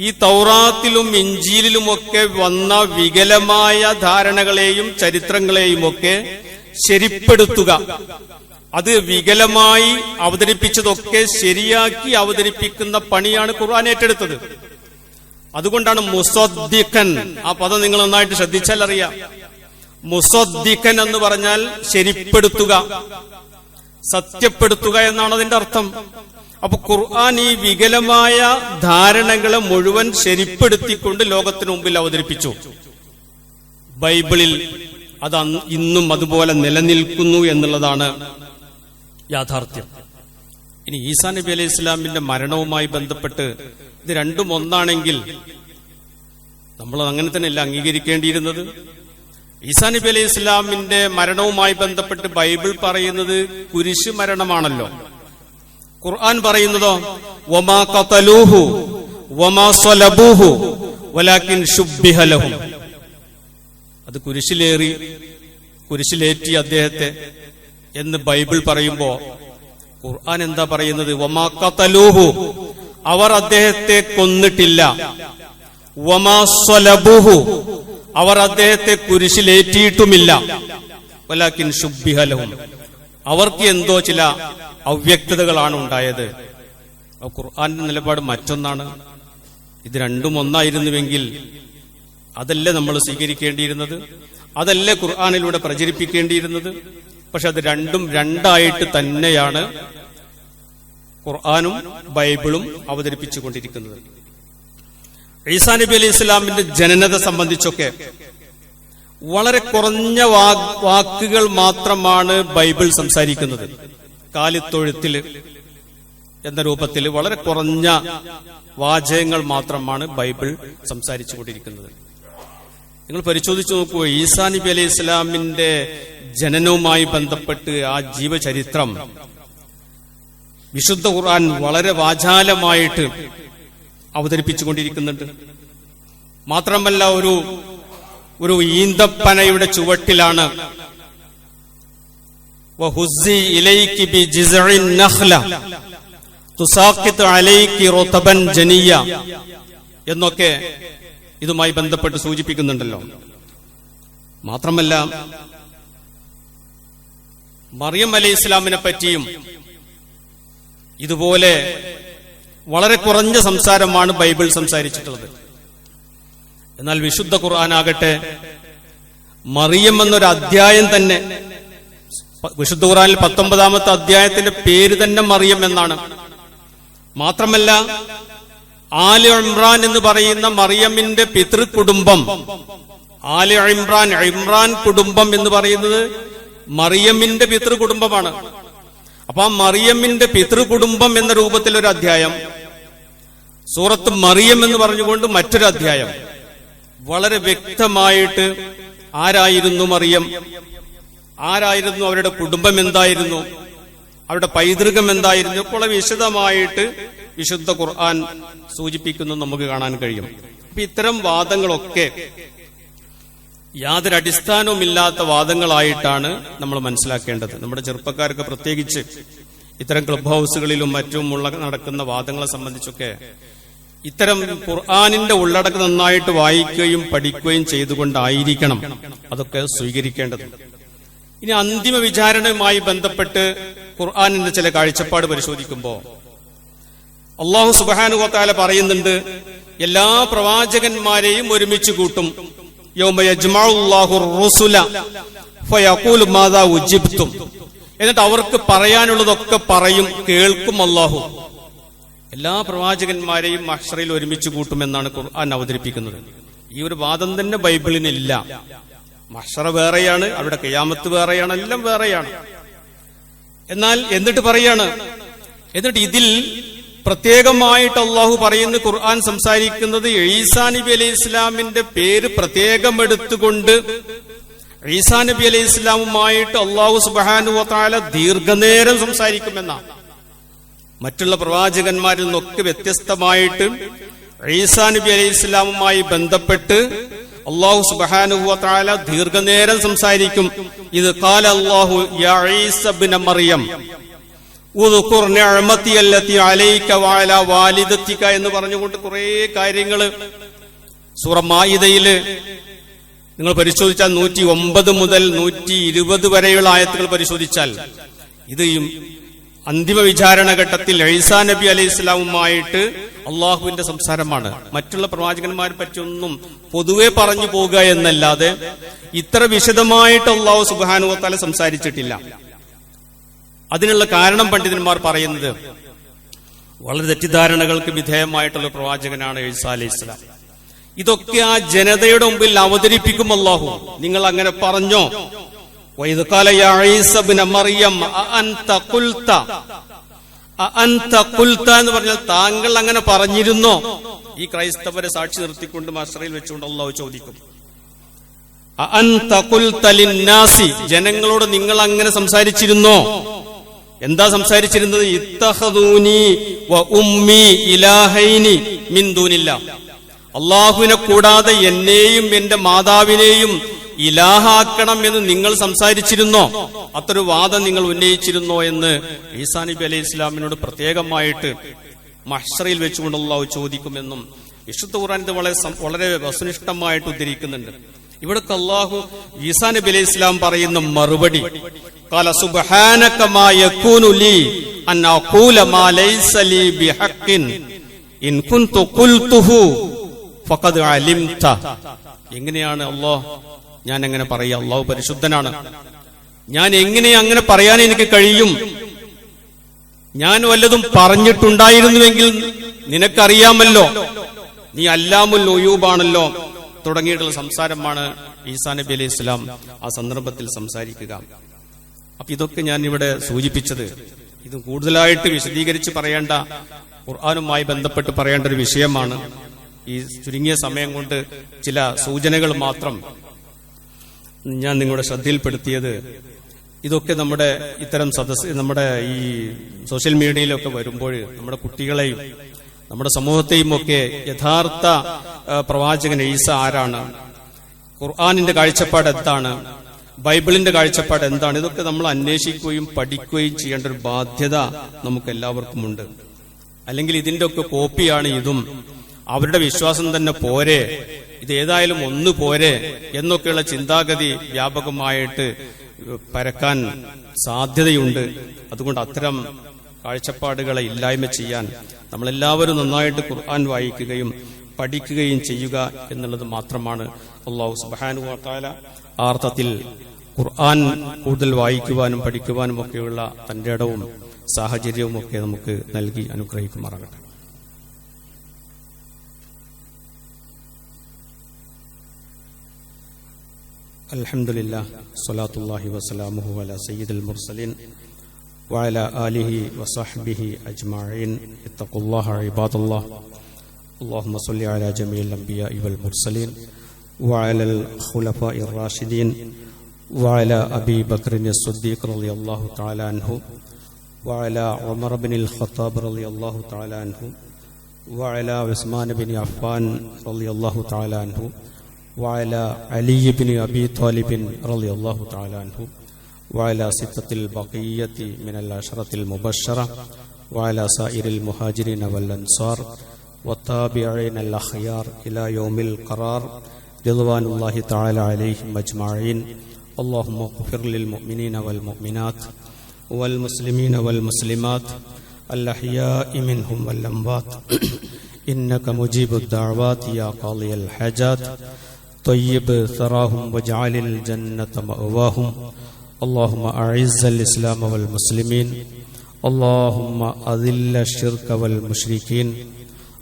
ഈ തൗറാത്തിലും ഇൻജീലിലുമൊക്കെ വന്ന വികലമായ ധാരണകളെയും ചരിത്രങ്ങളെയും ഒക്കെ ശരിപ്പെടുത്തുക. അത് വികലമായി അവതരിപ്പിച്ചതൊക്കെ ശരിയാക്കി അവതരിപ്പിക്കുന്ന പണിയാണ് ഖുർആൻ ഏറ്റെടുത്തത്. അതുകൊണ്ടാണ് മുസദ്ദിഖൻ, ആ പദം നിങ്ങൾ നന്നായിട്ട് ശ്രദ്ധിച്ചാൽ അറിയാം. മുസദ്ദിഖൻ എന്ന് പറഞ്ഞാൽ ശരിപ്പെടുത്തുക, സത്യപ്പെടുത്തുക എന്നാണ് അതിന്റെ അർത്ഥം. അപ്പൊ ഖുർആൻ ഈ വികലമായ ധാരണകളെ മുഴുവൻ ശരിപ്പെടുത്തിക്കൊണ്ട് ലോകത്തിനു മുമ്പിൽ അവതരിപ്പിച്ചു. ബൈബിളിൽ അത് ഇന്നും അതുപോലെ നിലനിൽക്കുന്നു എന്നുള്ളതാണ് യാഥാർത്ഥ്യം. ഇനി ഈസാ നബി അലൈഹി ഇസ്ലാമിന്റെ മരണവുമായി ബന്ധപ്പെട്ട് ഇത് രണ്ടും ഒന്നാണെങ്കിൽ നമ്മൾ അങ്ങനെ തന്നെയല്ല അംഗീകരിക്കേണ്ടിയിരുന്നത്. ഈസാ നബി അലൈഹി ഇസ്ലാമിന്റെ മരണവുമായി ബന്ധപ്പെട്ട് ബൈബിൾ പറയുന്നത് കുരിശ് മരണമാണല്ലോ. ഖുർആൻ പറയുന്നതോ വമാ ഖതലൂഹു വമാ സ്വലബൂഹു വലാകിൻ ശുബ്ബിഹ ലഹും. അത് കുരിശിലേറ്റി അദ്ദേഹത്തെ എന്ന് ബൈബിൾ പറയുമ്പോ ഖുർആൻ എന്താ പറയുന്നത്? വമാ ഖതലൂഹു, അവർ അദ്ദേഹത്തെ കൊന്നിട്ടില്ല. വമാ സ്വലബൂഹു, അവർ അദ്ദേഹത്തെ കുരിശിലേറ്റിയിട്ടുമില്ല. വലാകിൻ ശുബ്ബിഹ ലഹും, അവർക്ക് എന്തോ ചില അവ്യക്തതകളാണ് ഉണ്ടായത്. ഖുർആന്റെ നിലപാട് മറ്റൊന്നാണ്. ഇത് രണ്ടും ഒന്നായിരുന്നുവെങ്കിൽ അതല്ലേ നമ്മൾ സ്വീകരിക്കേണ്ടിയിരുന്നത്, അതല്ലേ ഖുർആനിലൂടെ പ്രചരിപ്പിക്കേണ്ടിയിരുന്നത്. പക്ഷെ അത് രണ്ടും രണ്ടായിട്ട് തന്നെയാണ് ഖുർആനും ബൈബിളും അവതരിപ്പിച്ചുകൊണ്ടിരിക്കുന്നത്. ഈസാ നബി അലൈഹി ഇസ്ലാമിന്റെ ജനനത്തെ സംബന്ധിച്ചൊക്കെ വളരെ കുറഞ്ഞ വാക്കുകൾ മാത്രമാണ് ബൈബിൾ സംസാരിക്കുന്നത്. കാലിത്തൊഴുത്തില് എന്ന രൂപത്തിൽ വളരെ കുറഞ്ഞ വാചകങ്ങൾ മാത്രമാണ് ബൈബിൾ സംസാരിച്ചുകൊണ്ടിരിക്കുന്നത്. നിങ്ങൾ പരിശോധിച്ചു നോക്കൂ, ഈസാ നബി അലൈഹി ഇസ്ലാമിന്റെ ജനനവുമായി ബന്ധപ്പെട്ട് ആ ജീവചരിത്രം വിശുദ്ധ ഖുർആൻ വളരെ വാചാലമായിട്ട് അവതരിപ്പിച്ചുകൊണ്ടിരിക്കുന്നുണ്ട്. മാത്രമല്ല ഒരു ഈന്തപ്പനയുടെ ചുവട്ടിലാണ് വഹുസ്സി ഇലൈകി ബിജിസ്ഇൻ നഖ്ല തുസാഖിതു അലൈകി റതബൻ ജനിയ എന്നൊക്കെ ഇതുമായി ബന്ധപ്പെട്ട് സൂചിപ്പിക്കുന്നുണ്ടല്ലോ. മാത്രമല്ല മറിയം അലൈഹി ഇസ്ലാമിനെ പറ്റിയും ഇതുപോലെ വളരെ കുറഞ്ഞ സംസാരമാണ് ബൈബിൾ സംസാരിച്ചിട്ടുള്ളത്. എന്നാൽ വിശുദ്ധ ഖുർആനാകട്ടെ മറിയം എന്നൊരു അധ്യായം തന്നെ, വിശുദ്ധ ഖുർആനിൽ 19-ാമത്തെ അധ്യായത്തിന്റെ പേര് തന്നെ മറിയം എന്നാണ്. മാത്രമല്ല ആലി ഇമ്രാൻ എന്ന് പറയുന്ന മറിയമിന്റെ പിതൃകുടുംബം, ആലി ഇമ്രാൻ കുടുംബം എന്ന് പറയുന്നത് മറിയമിന്റെ പിതൃകുടുംബമാണ്. അപ്പൊ ആ മറിയമിന്റെ പിതൃകുടുംബം എന്ന രൂപത്തിൽ ഒരു അധ്യായം, സൂറത്ത് മറിയം എന്ന് പറഞ്ഞുകൊണ്ട് മറ്റൊരു അധ്യായം. വളരെ വ്യക്തമായിട്ട് ആരായിരുന്നു മറിയം, ആരായിരുന്നു അവരുടെ കുടുംബം എന്തായിരുന്നു, അവരുടെ പൈതൃകം എന്തായിരുന്നു, ഇപ്പോൾ വിശദമായിട്ട് വിശുദ്ധ ഖുർആൻ സൂചിപ്പിക്കുന്നു നമുക്ക് കാണാൻ കഴിയും. അപ്പൊ ഇത്തരം വാദങ്ങളൊക്കെ യാതൊരു അടിസ്ഥാനവുമില്ലാത്ത വാദങ്ങളായിട്ടാണ് നമ്മൾ മനസ്സിലാക്കേണ്ടത്. നമ്മുടെ ചെറുപ്പക്കാർക്ക് പ്രത്യേകിച്ച് ഇത്തരം ക്ലബ് ഹൗസുകളിലും മറ്റുമുള്ള നടക്കുന്ന വാദങ്ങളെ സംബന്ധിച്ചൊക്കെ ഇത്തരം ഖുർആനിന്റെ ഉള്ളടക്കം നന്നായിട്ട് വായിക്കുകയും പഠിക്കുകയും ചെയ്തുകൊണ്ടായിരിക്കണം അതൊക്കെ സ്വീകരിക്കേണ്ടത്. ഇനി അന്തിമ വിചാരണയുമായി ബന്ധപ്പെട്ട് ഖുർആനിന്റെ ചില കാഴ്ചപ്പാട് പരിശോധിക്കുമ്പോൾ അല്ലാഹു സുബ്ഹാനഹു വ തആല പറയുന്നുണ്ട്, എല്ലാ പ്രവാചകന്മാരെയും ഒരുമിച്ച് കൂട്ടും. യൗമ യജ്മഉല്ലാഹു റുസുല ഫയഖൂലു മാദാ ഉജിബ്തും. എന്നിട്ട് അവർക്ക് പറയാനുള്ളതൊക്കെ പറയും, കേൾക്കും അല്ലാഹു. എല്ലാ പ്രവാചകന്മാരെയും മഹ്ശറിൽ ഒരുമിച്ച് കൂട്ടുമെന്നാണ് ഖുർആൻ അവതരിപ്പിക്കുന്നത്. ഈ ഒരു വാദം തന്നെ ബൈബിളിനില്ല. മഹ്ശറ വേറെയാണ്, അവിടെ ഖിയാമത്ത് വേറെയാണ്, എല്ലാം വേറെയാണ്. എന്നാൽ എന്നിട്ട് പറയാണ്, എന്നിട്ട് ഇതിൽ പ്രത്യേകമായിട്ട് അള്ളാഹു പറയുന്ന ഖുർആൻ സംസാരിക്കുന്നത് ഈസാ നബി അലൈഹി ഇസ്ലാമിന്റെ പേര് പ്രത്യേകം എടുത്തുകൊണ്ട് ഈസാ നബി അലൈഹി ഇസ്ലാമുമായിട്ട് അള്ളാഹു സുബ്ഹാനഹു വ തആല ദീർഘനേരം സംസാരിക്കുമെന്നാണ്. മറ്റുള്ള പ്രവാചകന്മാരിൽ നിന്നൊക്കെ വ്യത്യസ്തമായിട്ട് ഈസാ നബി അലൈഹി ഇസ്ലാമുമായി ബന്ധപ്പെട്ട് അല്ലാഹു സുബ്ഹാനഹു വ തആല ദീർഘനേരം സംസാരിക്കും. ഇത് ഖാല അല്ലാഹു യാ ഈസ ഇബ്ന മറിയം ഉദ്കുർ നിഅമതി അല്ലതി അലൈക വഅലാ വാലിദതിക എന്ന് പറഞ്ഞുകൊണ്ട് കുറേ കാര്യങ്ങൾ സൂറ മാഇദയിൽ നിങ്ങൾ പരിശോധിച്ചാൽ 109 മുതൽ 120 വരെയുള്ള ആയത്തുകൾ പരിശോധിച്ചാൽ ഇത് അന്തിമ വിചാരണ ഘട്ടത്തിൽ ഈസാ നബി അലൈഹി ഇസ്ലാമുമായിട്ട് അള്ളാഹുവിന്റെ സംസാരമാണ്. മറ്റുള്ള പ്രവാചകന്മാരെ പറ്റിയൊന്നും പൊതുവെ പറഞ്ഞു പോകുക എന്നല്ലാതെ ഇത്ര വിശദമായിട്ട് അള്ളാഹു സുബ്ഹാനഹു വ തആല സംസാരിച്ചിട്ടില്ല. അതിനുള്ള കാരണം പണ്ഡിതന്മാർ പറയുന്നത് വളരെ തെറ്റിദ്ധാരണകൾക്ക് വിധേയമായിട്ടുള്ള പ്രവാചകനാണ് ഈസാ അലൈഹി ഇസ്ലാം. ഇതൊക്കെ ആ ജനതയുടെ മുമ്പിൽ അവതരിപ്പിക്കും അല്ലാഹു. നിങ്ങൾ അങ്ങനെ പറഞ്ഞോ? വഇദ് ഖാല യാ ഈസ ഇബ്ന മറിയം അഅൻത ഖുൽത എന്ന് പറഞ്ഞാൽ താങ്കൾ അങ്ങനെ പറഞ്ഞിരുന്നോ? ഈ ക്രൈസ്തവരെ സാക്ഷി നിർത്തിക്കൊണ്ട് മഹ്ശറിൽ വെച്ചുകൊണ്ട് അല്ലാഹു ചോദിക്കും, അഅൻത ഖുൽത ലിന്നാസി, ജനങ്ങളോട് നിങ്ങൾ അങ്ങനെ സംസാരിച്ചിരുന്നോ? എന്താ സംസാരിച്ചിരുന്നത്? ഇത്തഖദൂനി വ ഉമ്മി ഇലാഹൈനി മിൻ ദൂനില്ലാഹ്, അല്ലാഹുവിനെ കൂടാതെ എന്നെയും എന്റെ മാതാവിനെയും ഇലാഹാക്കണം എന്ന് നിങ്ങൾ സംസാരിച്ചിരുന്നോ? അതൊരു വാദം നിങ്ങൾ ഉന്നയിച്ചിരുന്നോ എന്ന് ഈസാ നബി അലൈഹി ഇസ്ലാമിനോട് പ്രത്യേകമായിട്ട് മഹ്ശറിൽ വെച്ചുകൊണ്ട് അല്ലാഹു ചോദിക്കുമെന്നും വിശുദ്ധ ഖുർആൻ ഇത് വളരെ വസ്തുനിഷ്ഠമായിട്ട് ഉദ്ധരിക്കുന്നുണ്ട്. ഇവിടെ അല്ലാഹു ഈസാ നബി അലൈഹി ഇസ്ലാം പറയുന്ന മറുപടി, ഖാല സുബ്ഹാനക മാ യകൂനു ലീ അൻ അഖൂല മാ ലൈസ ലീ ബിഹഖിൻ ഇൻ കുൻതു ഖുൽതുഹു ഫഖദ് അലിംത. എങ്ങനെയാണ് അല്ലാഹ് ഞാൻ എങ്ങനെ പറയാ? അല്ലാഹു പരിശുദ്ധനാണ്. ഞാൻ എങ്ങനെ അങ്ങനെ പറയാൻ എനിക്ക് കഴിയും? ഞാൻ വല്ലതും പറഞ്ഞിട്ടുണ്ടായിരുന്നുവെങ്കിൽ നിനക്കറിയാമല്ലോ, നീ അല്ലാമുൽ ഉയൂബാണല്ലോ തുടങ്ങിയിട്ടുള്ള സംസാരമാണ് ഈസാ നബി അലൈഹി ഇസ്ലാം ആ സന്ദർഭത്തിൽ സംസാരിക്കുക. അപ്പൊ ഇതൊക്കെ ഞാൻ ഇവിടെ സൂചിപ്പിച്ചത് ഇത് കൂടുതലായിട്ട് വിശദീകരിച്ച് പറയേണ്ട, ഖുർആനുമായി ബന്ധപ്പെട്ട് പറയേണ്ട ഒരു വിഷയമാണ്. ഈ ചുരുങ്ങിയ സമയം കൊണ്ട് ചില സൂചനകൾ മാത്രം ഞാൻ നിങ്ങളുടെ ശ്രദ്ധയിൽപ്പെടുത്തിയത്. ഇതൊക്കെ നമ്മുടെ ഇത്തരം നമ്മുടെ ഈ സോഷ്യൽ മീഡിയയിലൊക്കെ വരുമ്പോൾ നമ്മുടെ കുട്ടികളെയും നമ്മുടെ സമൂഹത്തെയും ഒക്കെ യഥാർത്ഥ പ്രവാചകൻ ഈസ ആരാണ്, ഖുർആനിന്റെ കാഴ്ചപ്പാട് എന്താണ്, ബൈബിളിന്റെ കാഴ്ചപ്പാട് എന്താണ്, ഇതൊക്കെ നമ്മൾ അന്വേഷിക്കുകയും പഠിക്കുകയും ചെയ്യേണ്ട ഒരു ബാധ്യത നമുക്ക് എല്ലാവർക്കുമുണ്ട്. അല്ലെങ്കിൽ ഇതിന്റെ ഒക്കെ കോപ്പിയാണ് ഇതും, അവരുടെ വിശ്വാസം തന്നെ പോരെ, ഇത് ഏതായാലും ഒന്ന് പോരെ എന്നൊക്കെയുള്ള ചിന്താഗതി വ്യാപകമായിട്ട് പരക്കാൻ സാധ്യതയുണ്ട്. അതുകൊണ്ട് അത്തരം കാഴ്ചപ്പാടുകളെ ഇല്ലായ്മ ചെയ്യാൻ നമ്മളെല്ലാവരും നന്നായിട്ട് ഖുർആൻ വായിക്കുകയും പഠിക്കുകയും ചെയ്യുക എന്നുള്ളത് മാത്രമാണ്. അല്ലാഹു സുബ്ഹാനഹു വ തആല ആ അർത്ഥത്തിൽ ഖുർആൻ കൂടുതൽ വായിക്കുവാനും പഠിക്കുവാനും ഒക്കെയുള്ള തന്റെ ഇടവും സാഹചര്യവും ഒക്കെ നമുക്ക് നൽകി അനുഗ്രഹിക്കുമാറാകട്ടെ. അൽഹംദുലില്ലാഹ് സ്വലാത്തുല്ലാഹി വസലാമുഹു അലാ സയ്യിദുൽ മുർസലീൻ വഅലാ ആലിഹി വസഹ്ബിഹി അജ്മഈൻ. ഇത്തഖുല്ലാഹ ഇബാദല്ലാഹ്. അല്ലാഹുമ്മ സ്വല്ലി അലാ ജമീഇൽ അംബിയാഇ വൽ മുർസലീൻ വഅലൽ ഖുലഫാഇർ റാഷിദീൻ വഅലാ അബീ ബക്റിൻ അസ്-സിദ്ദീഖ് റളിയല്ലാഹു തആല അൻഹു വഅലാ ഉമർ ഇബ്നുൽ ഖത്താബ് റളിയല്ലാഹു തആല അൻഹു വഅലാ ഉസ്മാൻ ഇബ്നു അഫ്ഫാൻ റളിയല്ലാഹു തആല അൻഹു وعلى علي بن أبي طالب رضي الله تعالى عنه وعلى ستة البقية من العشرة المبشرة وعلى سائر المهاجرين والأنصار والتابعين الأخيار إلى يوم القرار رضوان الله تعالى عليهم أجمعين. اللهم اغفر للمؤمنين والمؤمنات والمسلمين والمسلمات الأحياء منهم والأموات إنك مجيب الدعوات يا قاضي الحاجات. طيب ثراهم واجعل الجنة مأواهم. اللهم أعز الإسلام والمسلمين. اللهم أذل الشرك والمشركين.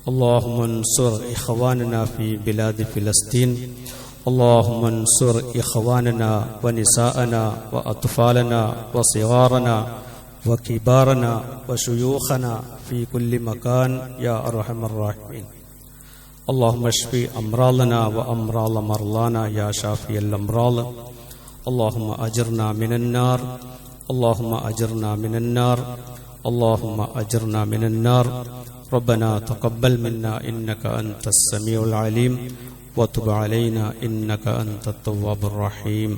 اللهم انصر إخواننا في بلاد فلسطين. اللهم انصر إخواننا ونساءنا وأطفالنا وصغارنا وكبارنا وشيوخنا في كل مكان يا أرحم الراحمين. اللهم اشف أمراضنا وأمراض مرضانا يا شافي الأمراض. اللهم أجرنا من النار. اللهم أجرنا من النار. اللهم أجرنا من النار. ربنا تقبل منا إنك أنت السميع العليم وتب علينا إنك أنت التواب الرحيم.